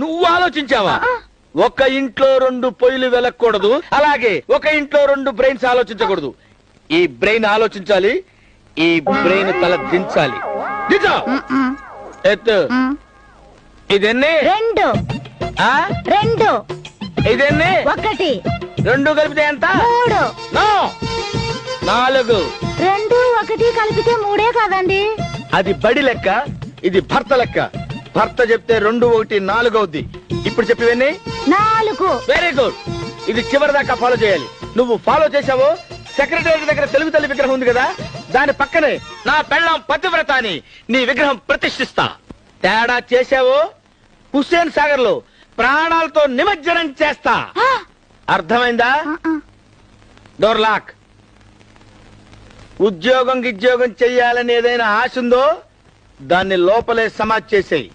నువ్వు ఆలోచించావా? ఒక ఇంట్లో 2 పొయ్యిలు వెలకూడదు, అలాగే ఒక ఇంట్లో 2 బ్రెయిన్స్ ఆలోచించకూడదు. ఈ బ్రెయిన్ ఆలోచించాలి, ఈ బ్రెయిన్ తల దించాలి. దించు. ఎత్తు. ఇదెన్ని? 2 ఆ? 2 ఇదెన్ని? 1 2 కలిపితే ఎంత? 3 నో, 4. 2 1 కలిపితే 3 కదండి. అది బడి లెక్క, ఇది భర్త లెక్క. భర్త చెప్తే 2 1 4 అవుద్ది. ఇప్పుడు చెప్పివన్నీ 4. Very good. ఇది చివరి దాకా ఫాలో చేయాలి. నువ్వు ఫాలో చేసావో, సెక్రటరీ దగ్గర తెలుగు తల్లి విగ్రహం ఉంది కదా, దాని పక్కనే నా పెళ్ళాం పతివ్రత అని నీ విగ్రహం ప్రతిష్ఠిస్తా. తేడా చేసావో హుస్సేన్ సాగర్ లో ప్రాణాలతో నిమజ్జనం చేస్తా. అర్థమైందా? Door lock. ఉద్యోగం చెయ్యాలని ఏదైనా ఆశ ఉందో దాన్ని లోపలే సమాజ్ చేసేయి.